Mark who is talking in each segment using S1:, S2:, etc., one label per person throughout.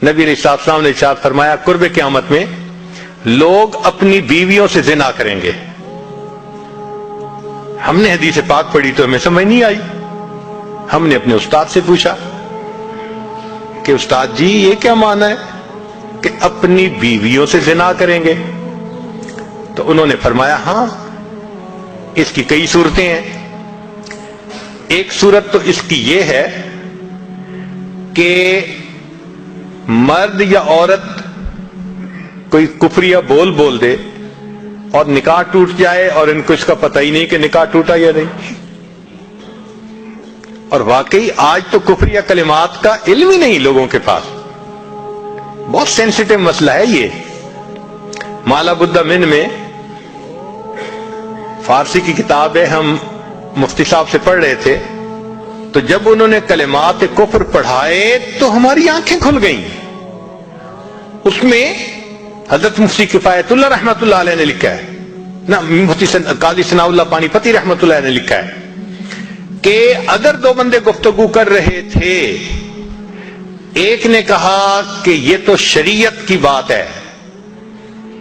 S1: نبی علیہ السلام نے ارشاد فرمایا قرب قیامت میں لوگ اپنی بیویوں سے زنا کریں گے. ہم نے حدیث پاک پڑھی تو ہمیں سمجھ نہیں آئی. ہم نے اپنے استاد سے پوچھا کہ استاد جی یہ کیا معنی ہے کہ اپنی بیویوں سے زنا کریں گے؟ تو انہوں نے فرمایا ہاں اس کی کئی صورتیں ہیں. ایک صورت تو اس کی یہ ہے کہ مرد یا عورت کوئی کفریہ بول دے اور نکاح ٹوٹ جائے اور ان کو اس کا پتہ ہی نہیں کہ نکاح ٹوٹا یا نہیں. اور واقعی آج تو کفریہ کلمات کا علم ہی نہیں لوگوں کے پاس. بہت سینسیٹیو مسئلہ ہے یہ. مالا بدہ من میں فارسی کی کتاب ہے, ہم مفتی صاحب سے پڑھ رہے تھے, تو جب انہوں نے کلمات کفر پڑھائے تو ہماری آنکھیں کھل گئیں. اس میں حضرت مفتی کفایت اللہ رحمۃ اللہ علیہ نے لکھا ہے, نہ مفتی قاضی ثناء اللہ پانی پتی رحمۃ اللہ علیہ نے لکھا ہے کہ اگر دو بندے گفتگو کر رہے تھے, ایک نے کہا کہ یہ تو شریعت کی بات ہے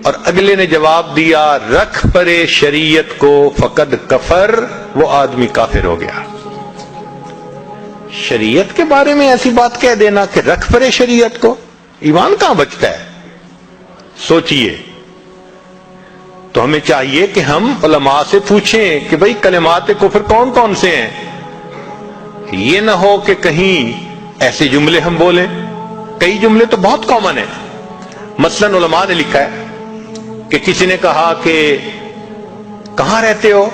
S1: اور اگلے نے جواب دیا رکھ پرے شریعت کو فقد کفر, وہ آدمی کافر ہو گیا. شریعت کے بارے میں ایسی بات کہہ دینا کہ رکھ پرے شریعت کو, ایمان کہاں بچتا ہے؟ سوچئے. تو ہمیں چاہیے کہ ہم علماء سے پوچھیں کہ بھئی کلمات کفر کون کون سے ہیں. یہ نہ ہو کہ کہیں ایسے جملے ہم بولیں. کئی جملے تو بہت کامن ہیں. مثلا علماء نے لکھا ہے کہ کسی نے کہا کہ کہاں رہتے ہو؟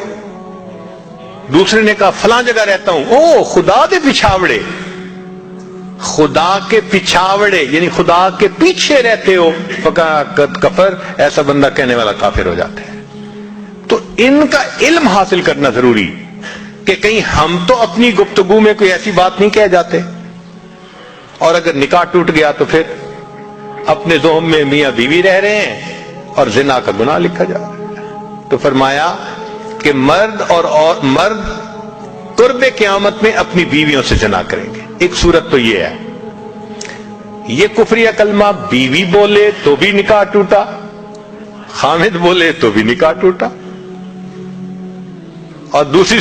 S1: دوسرے نے کہا فلاں جگہ رہتا ہوں. او خدا دے پچھاوڑے, خدا کے پچھاوڑے یعنی خدا کے پیچھے رہتے ہو, فقط کفر, ایسا بندہ کہنے والا کافر ہو جاتا ہے. تو ان کا علم حاصل کرنا ضروری کہ کہیں ہم تو اپنی گفتگو میں کوئی ایسی بات نہیں کہہ جاتے, اور اگر نکاح ٹوٹ گیا تو پھر اپنے ذہن میں میاں بیوی رہ رہے ہیں اور زنا کا گناہ لکھا جا رہا ہے. تو فرمایا کہ مرد اور مرد قرب قیامت میں اپنی بیویوں سے زنا کریں گے. ایک صورت تو یہ ہے, یہ کفریہ کلمہ بیوی بولے تو بھی نکاح ٹوٹا, خامد بولے تو بھی نکاح ٹوٹا. اور دوسری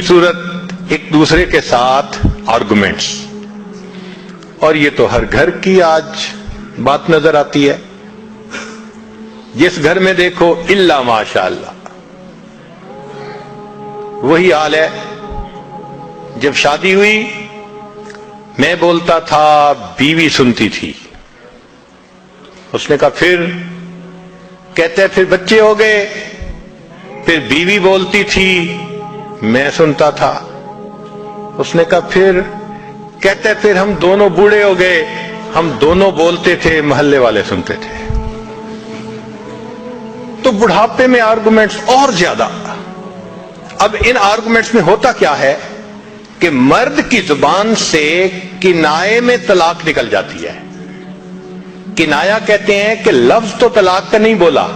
S1: صورت ایک دوسرے کے ساتھ آرگومنٹس, اور یہ تو ہر گھر کی آج بات نظر آتی ہے. جس گھر میں دیکھو الا ماشاء اللہ وہی حال ہے. جب شادی ہوئی میں بولتا تھا, بیوی سنتی تھی. اس نے کہا پھر, کہتے پھر بچے ہو گئے, پھر بیوی بولتی تھی میں سنتا تھا. اس نے کہا پھر, کہتے پھر ہم دونوں بوڑھے ہو گئے, ہم دونوں بولتے تھے محلے والے سنتے تھے. تو بڑھاپے میں آرگومنٹس اور زیادہ. اب ان آرگومنٹس میں ہوتا کیا ہے کہ مرد کی زبان سے کنائے میں طلاق نکل جاتی ہے. کنایا کہتے ہیں کہ لفظ تو طلاق کا نہیں بولا,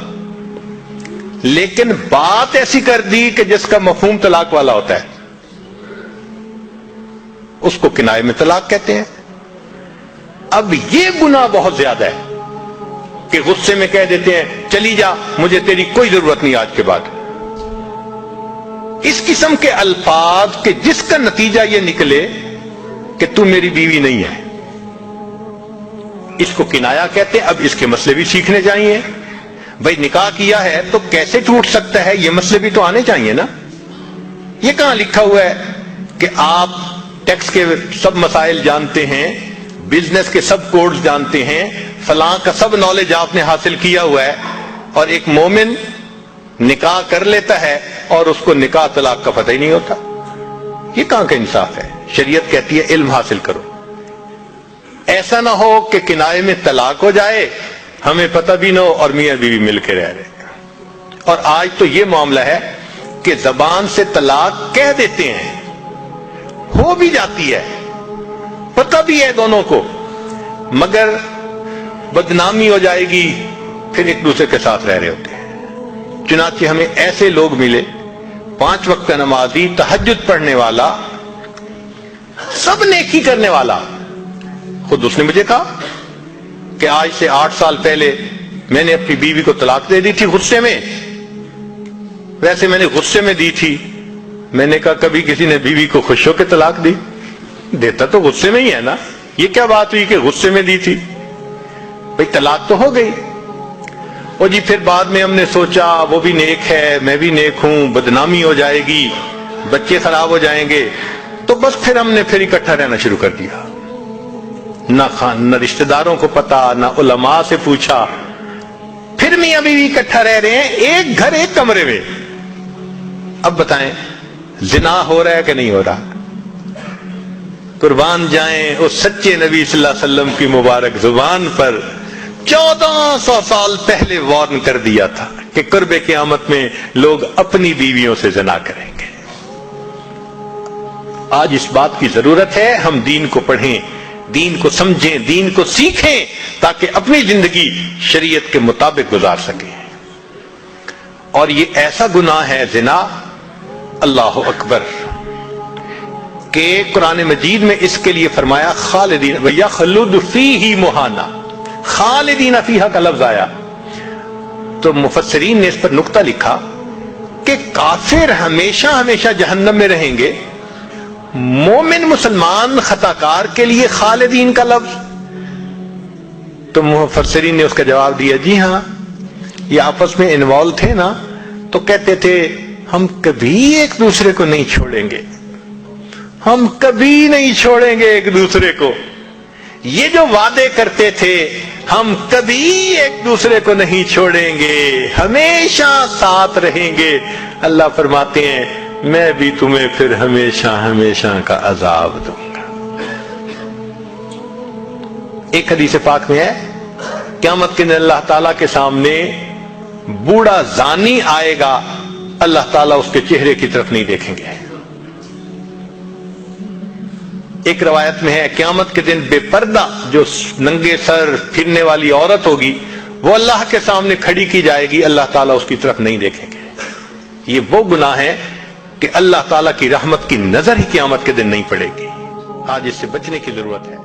S1: لیکن بات ایسی کر دی کہ جس کا مفہوم طلاق والا ہوتا ہے, اس کو کنائے میں طلاق کہتے ہیں. اب یہ گناہ بہت زیادہ ہے کہ غصے میں کہہ دیتے ہیں چلی جا, مجھے تیری کوئی ضرورت نہیں آج کے بعد. اس قسم کے الفاظ کہ جس کا نتیجہ یہ نکلے کہ تو میری بیوی نہیں ہے, اس کو کنایا کہتے ہیں. اب اس کے مسئلے بھی سیکھنے چاہیے. بھائی نکاح کیا ہے تو کیسے ٹوٹ سکتا ہے, یہ مسئلے بھی تو آنے چاہیے نا. یہ کہاں لکھا ہوا ہے کہ آپ ٹیکس کے سب مسائل جانتے ہیں, بزنس کے سب کوڈز جانتے ہیں, فلاں کا سب نالج آپ نے حاصل کیا ہوا ہے, اور ایک مومن نکاح کر لیتا ہے اور اس کو نکاح طلاق کا پتہ ہی نہیں ہوتا. یہ کہاں کا انصاف ہے؟ شریعت کہتی ہے علم حاصل کرو. ایسا نہ ہو کہ کنائے میں طلاق ہو جائے, ہمیں پتہ بھی نہ ہو اور میاں بیوی مل کے رہ رہے. اور آج تو یہ معاملہ ہے کہ زبان سے طلاق کہہ دیتے ہیں, ہو بھی جاتی ہے, پتہ بھی ہے دونوں کو, مگر بدنامی ہو جائے گی, پھر ایک دوسرے کے ساتھ رہ رہے ہوتے ہیں. چنانچہ ہمیں ایسے لوگ ملے, 5 وقت کا نمازی, تہجد پڑھنے والا, سب نیکی کرنے والا, خود اس نے مجھے کہا کہ آج سے 8 سال پہلے میں نے اپنی بیوی کو طلاق دے دی تھی غصے میں. ویسے میں نے غصے میں دی تھی. میں نے کہا کبھی کسی نے بیوی کو خوش ہو کے طلاق دی؟ دیتا تو غصے میں ہی ہے نا. یہ کیا بات ہوئی کہ غصے میں دی تھی؟ بھئی طلاق تو ہو گئی. اور جی پھر بعد میں ہم نے سوچا وہ بھی نیک ہے میں بھی نیک ہوں, بدنامی ہو جائے گی, بچے خراب ہو جائیں گے, تو بس پھر ہم نے پھر اکٹھا رہنا شروع کر دیا. نہ رشتہ داروں کو پتا, نہ علماء سے پوچھا. پھر میاں بیوی اکٹھا رہ رہے ہیں, ایک گھر ایک کمرے میں. اب بتائیں زنا ہو رہا ہے کہ نہیں ہو رہا؟ قربان جائیں اس سچے نبی صلی اللہ علیہ وسلم کی مبارک زبان پر 1400 سال پہلے وارن کر دیا تھا کہ قرب قیامت میں لوگ اپنی بیویوں سے زنا کریں گے. آج اس بات کی ضرورت ہے ہم دین کو پڑھیں, دین کو سمجھیں, دین کو سیکھیں, تاکہ اپنی زندگی شریعت کے مطابق گزار سکیں. اور یہ ایسا گناہ ہے زنا, اللہ اکبر, کہ قرآن مجید میں اس کے لیے فرمایا خالدین وَيَخْلُدُ فِيهِ مُحَانَا. خالدین فیہا کا لفظ آیا تو مفسرین نے اس پر نقطہ لکھا کہ کافر ہمیشہ ہمیشہ جہنم میں رہیں گے, مومن مسلمان خطاکار کے لیے خالدین کا لفظ. تو مفسرین نے اس کا جواب دیا جی ہاں, یہ آپس میں انوالو تھے نا, تو کہتے تھے ہم کبھی ایک دوسرے کو نہیں چھوڑیں گے, ہم کبھی نہیں چھوڑیں گے ایک دوسرے کو. یہ جو وعدے کرتے تھے ہم کبھی ایک دوسرے کو نہیں چھوڑیں گے, ہمیشہ ساتھ رہیں گے, اللہ فرماتے ہیں میں بھی تمہیں پھر ہمیشہ ہمیشہ کا عذاب دوں گا. ایک حدیث پاک میں ہے قیامت کے دن اللہ تعالیٰ کے سامنے بوڑھا زانی آئے گا, اللہ تعالیٰ اس کے چہرے کی طرف نہیں دیکھیں گے. ایک روایت میں ہے قیامت کے دن بے پردہ جو ننگے سر پھرنے والی عورت ہوگی وہ اللہ کے سامنے کھڑی کی جائے گی, اللہ تعالیٰ اس کی طرف نہیں دیکھیں گے. یہ وہ گناہ ہے کہ اللہ تعالیٰ کی رحمت کی نظر ہی قیامت کے دن نہیں پڑے گی. آج اس سے بچنے کی ضرورت ہے.